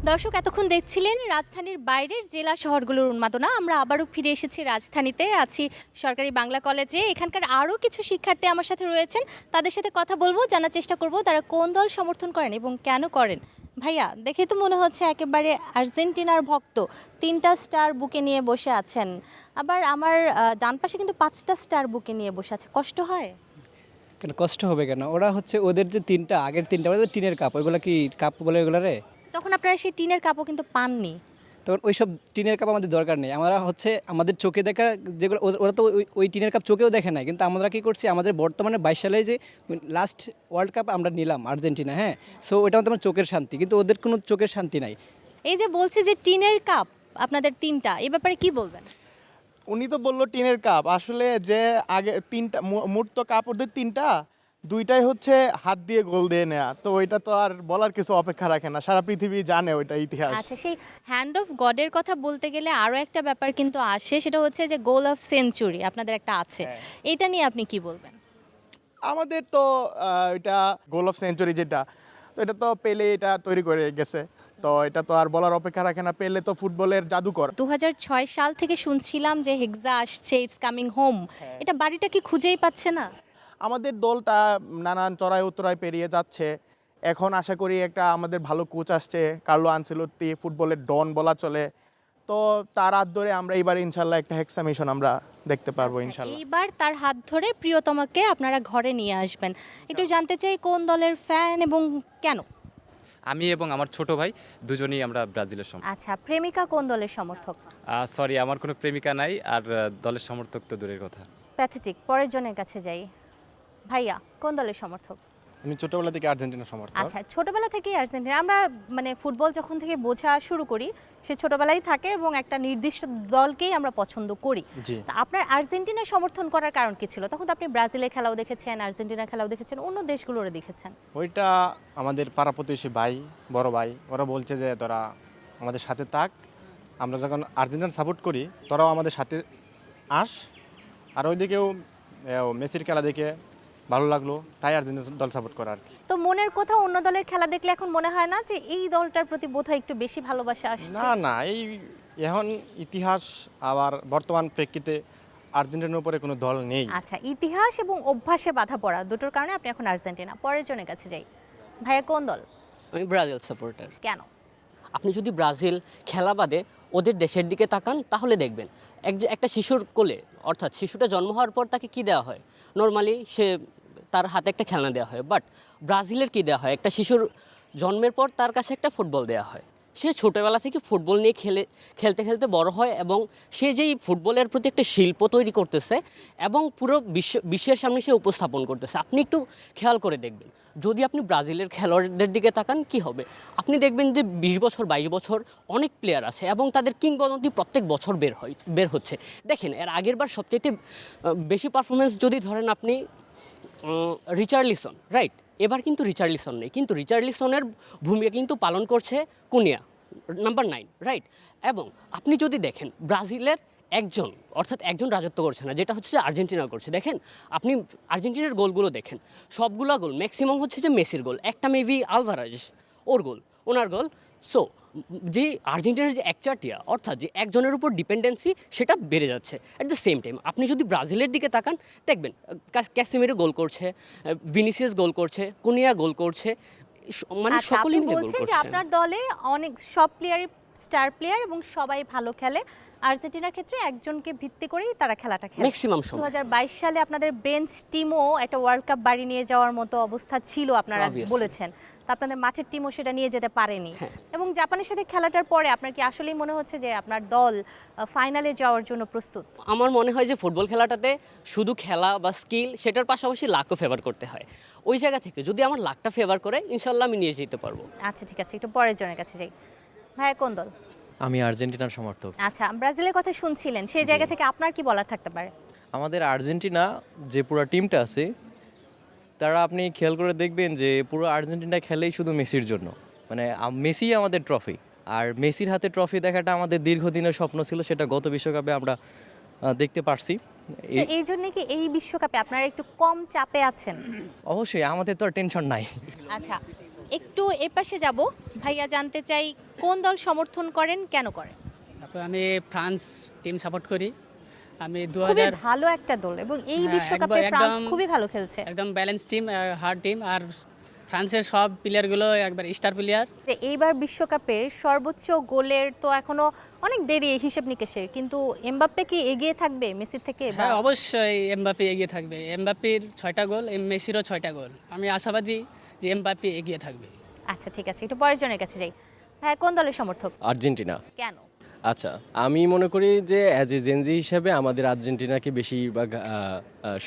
দর্শক এতক্ষণ দেখছিলেন রাজধানীর বাইরের জেলা শহরগুলোর উন্মাদনা। আমরা আবারও ফিরে এসেছি রাজধানীতে, আছি সরকারি বাংলা কলেজে। এখানকার আরও কিছু শিক্ষার্থী আমার সাথে রয়েছেন, তাদের সাথে কথা বলবো, জানার চেষ্টা করব তারা কোন দল সমর্থন করেন এবং কেন করেন। ভাইয়া, দেখে তো মনে হচ্ছে একেবারে আর্জেন্টিনার ভক্ত, 3টা স্টার বুকে নিয়ে বসে আছেন। আবার আমার ডান পাশে কিন্তু 5টা স্টার বুকে নিয়ে বসে আছে, কষ্ট হয়? কেন কষ্ট হবে কেন? ওরা হচ্ছে ওদের যে তিনটা আগের তিনটা ওদের টিনের কাপ, ওইগুলো কি কাপ বলে ওইগুলো রে? তখন আপনারা সেই টিনের কাপও কিন্তু পাননি। তখন ওইসব টিনের কাপ আমাদের দরকার নেই। আমরা হচ্ছে আমাদের চোখে দেখা যেগুলো ওরা তো ওই টিনের কাপ চোখেও দেখে নাই, কিন্তু আমরা কি করছি আমাদের বর্তমানে 22 সালে যে লাস্ট ওয়ার্ল্ড কাপ আমরা নিলাম আর্জেন্টিনা, হ্যাঁ, সো ওটা আমার চোখের শান্তি, কিন্তু ওদের কোনো চোখের শান্তি নাই। এই যে বলছি যে টিনের কাপ আপনাদের 3টা, এ ব্যাপারে কি বলবেন? উনি তো বললো টিনের কাপ, আসলে যে আগে তিনটা মোট তো কাপ ওদের তিনটা, দুইটাই হচ্ছে হাত দিয়ে গোল দিয়ে নেয়া, তো ওইটা তো আর বলার কিছু অপেক্ষা রাখে না, সারা পৃথিবী জানে ওইটা ইতিহাস। আচ্ছা, সেই হ্যান্ড অফ গডের কথা বলতে গেলে আরও একটা ব্যাপার কিন্তু আসে, সেটা হচ্ছে যে গোল অফ সেঞ্চুরি আপনাদের একটা আছে। এটা নিয়ে আপনি কি বলবেন? আমাদের তো এটা গোল অফ সেঞ্চুরি যেটা, তো এটা তো পেলে এটা তৈরি করে গেছে, তো এটা তো আর বলার অপেক্ষা রাখে না, পেলে তো ফুটবলের জাদুকর। 2006 সাল থেকে শুনছিলাম যে হেক্সা আসছে, ইটস কামিং হোম। এটা বাড়িটা কি খুঁজেই পাচ্ছে না? আমাদের দলটা নানান চড়াই উত্তরায় পেরিয়ে যাচ্ছে, এখন আশা করি একটা আমাদের ভালো কোচ আসছে, কার্লো আনচেলত্তি, ফুটবলের ডন বলা চলে, তো তার হাত ধরে আমরা এবার ইনশাল্লাহ একটা হেক্সা মিশন আমরা দেখতে পারবো ইনশাল্লাহ। এইবার তার হাত ধরে প্রিয়তমাকে আপনারা ঘরে নিয়ে আসবেন। একটু জানতে চাই কোন দলের ফ্যান এবং কেন? আমি এবং আমার ছোট ভাই দুজনেই আমরা ব্রাজিলের আচ্ছা, প্রেমিকা কোন দলের সমর্থক? সরি, আমার কোনো প্রেমিকা নাই, আর দলের সমর্থক তো দূরের কথা। প্যাথেটিক। পরের জনের কাছে যাই। ভাইয়া, কোন দলের সমর্থক? আমি ছোটবেলা থেকে আর্জেন্টিনা সমর্থক। আচ্ছা, ছোটবেলা থেকেই আর্জেন্টিনা। আমরা মানে ফুটবল যখন থেকে বোঝা শুরু করি সে ছোটবেলায় থাকে এবং একটা নির্দিষ্ট দলকেই আমরা পছন্দ করি। জি। তা আপনার আর্জেন্টিনা সমর্থন করার কারণ কি ছিল? তখন তো আপনি ব্রাজিলের খেলাও দেখেছেন, আর্জেন্টিনার খেলাও দেখেছেন, অন্য দেশগুলোরও দেখেছেন। ওইটা আমাদের পাড়া প্রতিবেশী ভাই, বড় ভাই, ওরা বলছে যে তোরা আমাদের সাথে থাক, আমরা যখন আর্জেন্টিনা সাপোর্ট করি তোরাও আমাদের সাথে আস। আর ওইদিকেও মেসির খেলা দেখে ভালো লাগলো, তাই আর্জেন্টিনা দল সাপোর্ট করা আর কি। তো মনের কোথাও অন্য দলের খেলা দেখলে এখন মনে হয় না যে এই দলটার প্রতি বোধহয় একটু বেশি ভালোবাসা আসছে? না না, এই এখন ইতিহাস আবার বর্তমান প্রেক্ষিতে আর্জেন্টিনার উপরে কোনো দল নেই। আচ্ছা, ইতিহাস এবং অভ্যাসে বাধা পড়া দুটোর কারণে আপনি এখন আর্জেন্টিনা। পরের জনের কাছে যাই। ভাইয়া, কোন দল? আমি ব্রাজিল সাপোর্টার। কেন? আপনি যদি ব্রাজিল খেলা বাদে ওদের দেশের দিকে তাকান তাহলে দেখবেন একটা শিশুর কোলে, অর্থাৎ শিশুটা জন্ম হওয়ার পর তাকে কি দেওয়া হয়? নর্মালি তার হাতে একটা খেলনা দেওয়া হয়, বাট ব্রাজিলের কি দেওয়া হয়? একটা শিশুর জন্মের পর তার কাছে একটা ফুটবল দেওয়া হয়। সে ছোটোবেলা থেকে ফুটবল নিয়ে খেলতে খেলতে বড় হয় এবং সে যেই ফুটবলের প্রতি একটা শিল্প তৈরি করতেছে এবং পুরো বিশ্বের সামনে সে উপস্থাপন করতেছে। আপনি একটু খেয়াল করে দেখবেন, যদি আপনি ব্রাজিলের খেলোয়াড়দের দিকে তাকান কি হবে? আপনি দেখবেন যে 20 বছর 22 বছর অনেক প্লেয়ার আছে এবং তাদের কিংবদন্তি প্রত্যেক বছর বের হচ্ছে। দেখেন, এর আগের বার সবচেয়ে বেশি পারফরমেন্স যদি ধরেন আপনি রিচার্লিসন, রাইট? এবার কিন্তু রিচার্লিসন নেই, কিন্তু রিচার্লিসনের ভূমিকা কিন্তু পালন করছে কুনিয়া, নাম্বার 9, রাইট? এবং আপনি যদি দেখেন ব্রাজিলের অর্থাৎ একজন রাজত্ব করছে না, যেটা হচ্ছে যে আর্জেন্টিনা করছে। দেখেন, আপনি আর্জেন্টিনার গোলগুলো দেখেন, সবগুলো গোল ম্যাক্সিমাম হচ্ছে যে মেসির গোল, একটা মেবি আলভারাজ ওনার গোল। সো যে আর্জেন্টিনার যে একচাটিয়া, অর্থাৎ যে একজনের উপর ডিপেন্ডেন্সি, সেটা বেড়ে যাচ্ছে। অ্যাট দ্য সেম টাইম আপনি যদি ব্রাজিলের দিকে তাকান দেখবেন ক্যাসিমিরো গোল করছে, ভিনিসিয়াস গোল করছে, কুনিয়া গোল করছে, মানে আচ্ছা, সকলেই আপনি মিলে গোল বলছেন যে করছে। আপনার দলে অনেক সব প্লেয়ারই স্টার প্লেয়ার এবং সবাই ভালো খেলে। আর্জেন্টিনার ক্ষেত্রে একজনকে ভিত্তি করেই তারা খেলাটা খেলে। ম্যাক্সিমাম সময় 2022 সালে আপনাদের বেঞ্চ টিমও একটা ওয়ার্ল্ড কাপ বাড়ি নিয়ে যাওয়ার মতো অবস্থা ছিল, আপনারা Obviously. বলেছেন। তা আপনাদের মাঠের টিমও সেটা নিয়ে যেতে পারেনি। হ্যাঁ। এবং জাপানের সাথে খেলাটার পরে আপনার কি আসলেই মনে হচ্ছে যে আপনার দল ফাইনালে যাওয়ার জন্য প্রস্তুত? আমার মনে হয় যে ফুটবল খেলাটাতে শুধু খেলা বা স্কিল, সেটার পাশাপাশি লাকও ফেভার করতে হয়। ওই জায়গা থেকে যদি আমার লাকটা ফেভার করে ইনশাল্লাহ আমি নিয়ে যেতে পারবো। আচ্ছা, ঠিক আছে, একটু পরের জনের কাছে যাই। ভাইয়া, কোন দল? আমি আর্জেন্টিনার সমর্থক। আচ্ছা, ব্রাজিলের কথা শুনছিলেন, সেই জায়গা থেকে আপনার কি বলার থাকতে পারে? আমাদের আর্জেন্টিনা যে পুরো টিমটা আছে, তারা আপনি খেয়াল করে দেখবেন যে পুরো আর্জেন্টিনা খেলেই শুধু মেসির জন্য। মানে মেসি আমাদের ট্রফি, আর মেসির হাতে ট্রফি দেখাটা আমাদের দীর্ঘদিনের স্বপ্ন ছিল, সেটা গত বিশ্বকাপে আমরা দেখতে পারছি। তো এই জন্য কি এই বিশ্বকাপে আপনারা একটু কম চাপে আছেন? অবশ্যই আমাদের তো আর টেনশন নাই। আচ্ছা, একটু এপাশে যাব, ভাইয়া জানতে চাই কোন দল সমর্থন করেন, কেন করেন? তারপর আমি ফ্রান্স টিম সাপোর্ট করি। আমি খুবই ভালো একটা দল এবং এই হ্যাঁ, বিশ্বকাপে একদম- ফ্রান্স খুবই ভালো খেলছে। একদম ব্যালেন্স টিম, হার্ড টিম। আর ফ্রান্সের সব প্লেয়ারগুলো একবার স্টার প্লেয়ার। যে এইবার বিশ্বকাপের সর্বোচ্চ গোলের তো এখনো অনেক দেরি এই হিসেব নিকেশের, কিন্তু এমবাপ্পে কি এগিয়ে থাকবে মেসির থেকে? বা হ্যাঁ, অবশ্যই এমবাপ্পে এগিয়ে থাকবে। এমবাপ্পির 6টা গোল, মেসিরও 6টা গোল। আমি আশাবাদী যে এমবাপ্পে এগিয়ে থাকবে। আচ্ছা ঠিক আছে, একটু পরের জনের কাছে যাই। হ্যাঁ, কোন দলের সমর্থক? আর্জেন্টিনা। কেন? আচ্ছা, আমি মনে করি যে অ্যাজ এ জেনজি হিসেবে আমাদের আর্জেন্টিনাকে বেশিরভাগ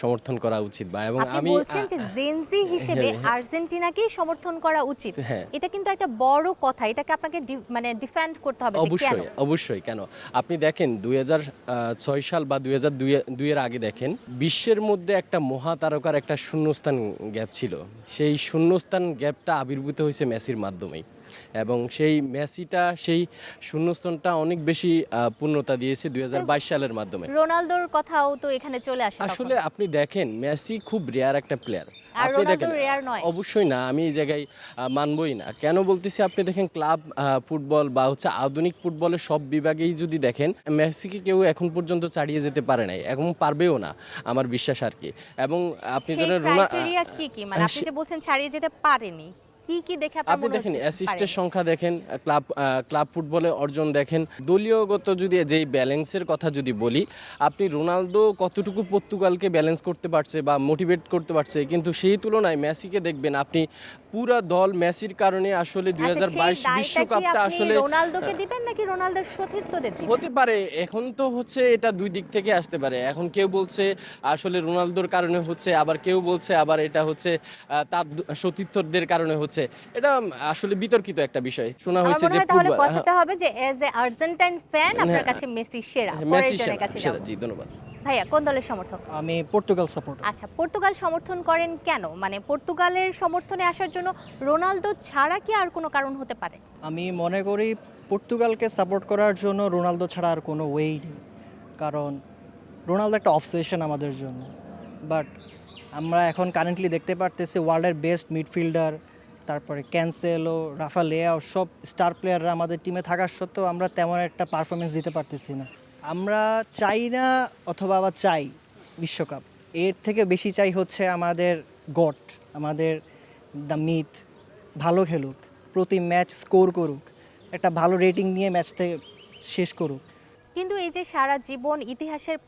সমর্থন করা উচিত বা এবং আপনি আমি বলছেন যে জেনজি হিসেবে হ্যাঁ, হ্যাঁ। আর্জেন্টিনাকেই সমর্থন করা উচিত, হ্যাঁ। এটা কিন্তু একটা বড় কথা, এটাকে আপনাকে মানে ডিফেন্ড করতে হবে যে কেন? অবশ্যই অবশ্যই কেন আপনি দেখেন 2006 সাল বা 2002 এর আগে দেখেন বিশ্বের মধ্যে একটা মহাতারকার একটা শূন্যস্থান গ্যাপ ছিল। সেই শূন্যস্থান গ্যাপটা আবির্ভূত হয়েছে মেসির মাধ্যমেই এবং সেই মেসিটা সেই শূন্যস্থানটা অনেক বেশি পূর্ণতা দিয়েছে 2022 সালের মাধ্যমে। রোনালদোর কথাও তো এখানে চলে আসে তখন। আসলে আপনি দেখেন মেসি খুব রেয়ার একটা প্লেয়ার। আর আপনি রোনালদো দেখেন রেয়ার নয়। অবশ্যই না, আমি এই জায়গায় মানবই না। কেন বলতেছি, আপনি দেখেন ক্লাব ফুটবল বা হচ্ছে আধুনিক ফুটবলের সব বিভাগেই যদি দেখেন মেসিকে কেউ এখন পর্যন্ত ছাড়িয়ে যেতে পারে নাই এবং পারবেও না আমার বিশ্বাস আর কি। এবং আপনি সেই যদি ক্রাইটেরিয়া কি কি, মানে আপনি যে বলছেন ছাড়িয়ে যেতে পারেনি, কি কি দেখে আপনার আপনি মনে দেখেন হচ্ছে অ্যাসিস্টের পারেনি? সংখ্যা দেখেন, ক্লাব ফুটবলে অর্জন দেখেন, দলীয়গত যদি যেই ব্যালেন্সের কথা যদি বলি, আপনি রোনালদো কতটুকু পর্তুগালকে ব্যালেন্স করতে পারছে বা মোটিভেট করতে পারছে, কিন্তু সেই তুলনায় মেসিকে দেখবেন আপনি পুরা দল মেসির কারণে আসলে আচ্ছা, সেই 2022 দায়টা কি বিশ্বকাপটা আপনি আসলে রোনালদোকে দিবেন নাকি রোনালদোর সতীর্থদের দিবেন? হতে পারে। এখন তো হচ্ছে এটা দুই দিক থেকে আসতে পারে। এখন কেউ বলছে আসলে রোনালদোর কারণে হচ্ছে, আবার কেউ বলছে আবার এটা হচ্ছে তার সতীর্থদের কারণে হচ্ছে। এটা আসলে বিতর্কিত একটা বিষয়। শোনা আমার হয়েছে মনে যে হয় তাহলে কথাটা হবে যে এজ এ আর্জেন্টাইন ফ্যান আপনার হ্যাঁ, কাছে মেসি সেরা। পরের মেসি জনের কাছে যাব। জি ধন্যবাদ। ভাইয়া কোন দলের সমর্থক? আমি পর্তুগাল সাপোর্ট। আচ্ছা, পর্তুগাল সমর্থন করেন কেন? মানে পর্তুগালের সমর্থনে আসার জন্য রোনালদো ছাড়া কি আর কোনো কারণ হতে পারে? আমি মনে করি পর্তুগালকে সাপোর্ট করার জন্য রোনালদো ছাড়া আর কোনো ওয়েই নেই, কারণ রোনালদো একটা অবসেশন আমাদের জন্য। বাট আমরা এখন কারেন্টলি দেখতে পারতেছি ওয়ার্ল্ডের বেস্ট মিডফিল্ডার, তারপরে ক্যান্সেলো, রাফা লেয়াও সব স্টার প্লেয়াররা আমাদের টিমে থাকার সত্ত্বেও আমরা তেমন একটা পারফরমেন্স দিতে পারতেছি না। আমরা চাই না অথবা আবার চাই বিশ্বকাপ, এর থেকে বেশি চাই হচ্ছে আমাদের গড, আমাদের দ্য মিথ ভালো খেলুক, প্রতি ম্যাচ স্কোর করুক, একটা ভালো রেটিং নিয়ে ম্যাচ থেকে শেষ করুক। কিন্তু এই যে সারা জীবন ইতিহাসের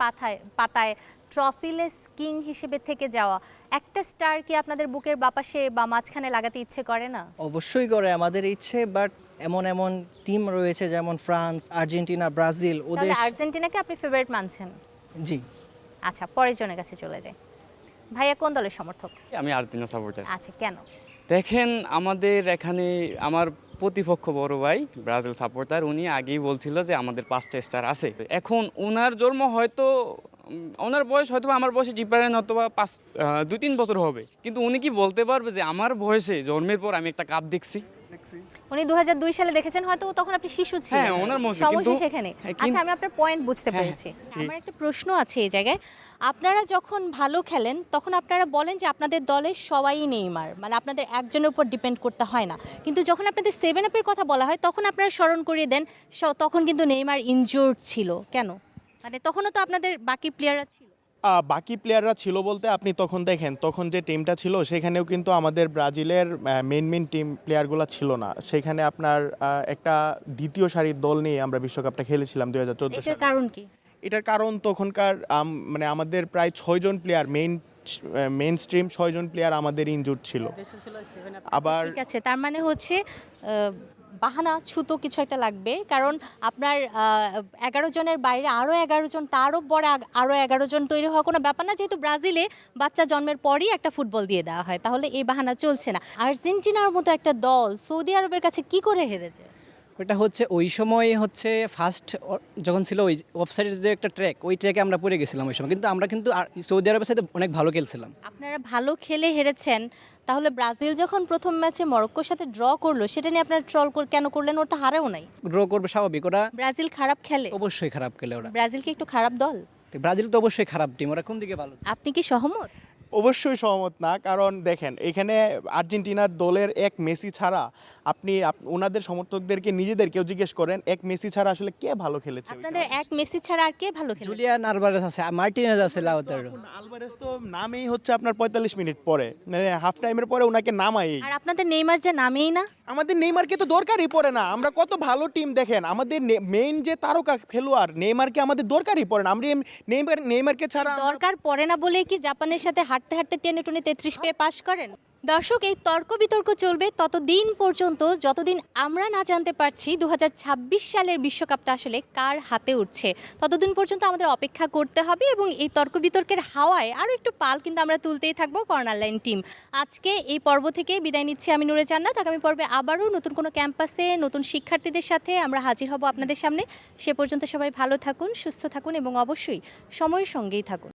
পাতায় ট্রফিলেস কিং হিসেবে থেকে যাওয়া একটা স্টার কি আপনাদের বুকের বাপাশে বা মাঝখানে লাগাতে ইচ্ছে করে না? অবশ্যই করে আমাদের ইচ্ছে, বাট এমন এমন টিম রয়েছে যেমন ফ্রান্স, আর্জেন্টিনা, ব্রাজিল, ওদের তাহলে আর্জেন্টিনাকে আপনি ফেভারিট মানছেন? জি। আচ্ছা, পরের জনের কাছে চলে যায়। ভাইয়া কোন দলের সমর্থক? আমি আর্জেন্টিনা সাপোর্টার। আচ্ছা, কেন? দেখেন আমাদের এখানে আমার প্রতিপক্ষ বড় ভাই ব্রাজিল সাপোর্টার, উনি আগেই বলছিল যে আমাদের 5টা স্টার আছে। এখন ওনার জন্ম হয়তো ওনার বয়স হয়তো আমার বয়সে ডিফারেন্ট হয়তো বা 2-3 বছর হবে, কিন্তু উনি কি বলতে পারবে যে আমার বয়সে জন্মের পর আমি একটা কাপ দেখছি? উনি 2002 সালে দেখেছেন, হয়তো তখন আপনি শিশু ছিলেন। হ্যাঁ, ওনার মধ্যে সমস্যা কিন্তু সেখানে। হ্যাঁ, আচ্ছা, আমি আপনার পয়েন্ট বুঝতে হ্যাঁ, পেরেছি। আমার একটা প্রশ্ন আছে এই জায়গায়। আপনারা যখন ভালো খেলেন তখন আপনারা বলেন যে আপনাদের দলের সবাই নেইমার, মানে আপনাদের একজনের উপর ডিপেন্ড করতে হয় না, কিন্তু যখন আপনাদের 7 আপের কথা বলা হয় তখন আপনারা স্মরণ করিয়ে দেন তখন কিন্তু নেইমার ইনজুরড ছিল। কেন? মানে তখনও তো আপনাদের বাকি প্লেয়াররা ছিল। বাকি প্লেয়াররা ছিল বলতে আপনি তখন দেখেন তখন যে টিমটা ছিল সেখানেও কিন্তু আমাদের ব্রাজিলের মেন টিম প্লেয়ারগুলো ছিল না। সেখানে আপনার একটা দ্বিতীয় সারির দল নিয়ে আমরা বিশ্বকাপটা খেলেছিলাম 2014 এটার সালে। কারণ কি? এটার কারণ তখনকার মানে আমাদের প্রায় 6 জন প্লেয়ার মেইন স্ট্রিম 6 জন প্লেয়ার আমাদের ইনজুর্ড ছিল। আবার ঠিক আছে, তার মানে হচ্ছে বাহানা ছুতো কিছু একটা লাগবে, কারণ আপনার 11 জনের বাইরে আরও 11 জন, তারও বড় আরও 11 জন তৈরি হওয়া কোনো ব্যাপার না, যেহেতু ব্রাজিলে বাচ্চা জন্মের পরই একটা ফুটবল দিয়ে দেওয়া হয়, তাহলে এই বাহানা চলছে না। আর্জেন্টিনার মতো একটা দল সৌদি আরবের কাছে কি করে হেরেছে? ওটা হচ্ছে ওই সময় হচ্ছে ফার্স্ট যখন ছিল ওই অফসাইডের যে একটা ট্র্যাক, ওই ট্র্যাকে আমরা পড়ে গেছিলাম ওই সময়, কিন্তু আমরা কিন্তু সৌদি আরবের সাথে অনেক ভালো খেলছিলাম। আপনারা ভালো খেলে হেরেছেন, তাহলে ব্রাজিল যখন প্রথম ম্যাচে মরক্কোর সাথে ড্র করলো সেটা নিয়ে আপনারা ট্রল কেন করলেন? ওর তো হারেও নাই। ড্র করবে স্বাভাবিক, ওরা ব্রাজিল খারাপ খেলে? অবশ্যই খারাপ খেলে ওরা। ব্রাজিল কি একটু খারাপ দল? তো ব্রাজিল তো অবশ্যই খারাপ টিম, ওরা কোন দিকে ভালো? আপনি কি সহমত? অবশ্যই সহমত না, কারণ দেখেন এখানে আর্জেন্টিনার দলের এক মেসি ছাড়া আপনি ওনাদের সমর্থকদেরকে নিজেদেরকেও জিজ্ঞেস করেন এক মেসি ছাড়া আসলে কে ভালো খেলেছে আপনাদের এক মেসি ছাড়া আর কে ভালো খেলে? জুলিয়ান আলভারেজ আছে, মার্টিনেজ আছে, লাউতারো। আলভারেজ তো নামেই হচ্ছে আপনার 45 মিনিট পরে, মানে হাফ টাইমের পরে ওনাকে নামাই। আর আপনাদের নেইমার যে নামেই না। আমাদের নেইমারকে তো দরকারই পড়ে না, আমরা কত ভালো টিম দেখেন, আমাদের মেইন যে তারকা খেলোয়াড় নেইমারকে আমাদের দরকারই পড়ে না। আমরা নেইমারকে ছাড়া দরকার পড়ে না বলে কি জাপানের সাথে হাঁটতে হাঁটতে টেনে টুনে 33 পেয়ে পাশ করেন? দর্শক, এই তর্ক বিতর্ক চলবে ততদিন পর্যন্ত যতদিন আমরা না জানতে পারছি 2026 সালের বিশ্বকাপটা আসলে কার হাতে উঠছে। ততদিন পর্যন্ত আমাদের অপেক্ষা করতে হবে এবং এই তর্ক বিতর্কের হাওয়ায় আরও একটু পাল কিন্তু আমরা তুলতেই থাকবো কর্নার লাইন টিম। আজকে এই পর্ব থেকে বিদায় নিচ্ছি আমি নূরে জান্নাত। আগামী পর্বে আবারও নতুন কোনো ক্যাম্পাসে নতুন শিক্ষার্থীদের সাথে আমরা হাজির হব আপনাদের সামনে। সে পর্যন্ত সবাই ভালো থাকুন, সুস্থ থাকুন এবং অবশ্যই সময়ের সঙ্গেই থাকুন।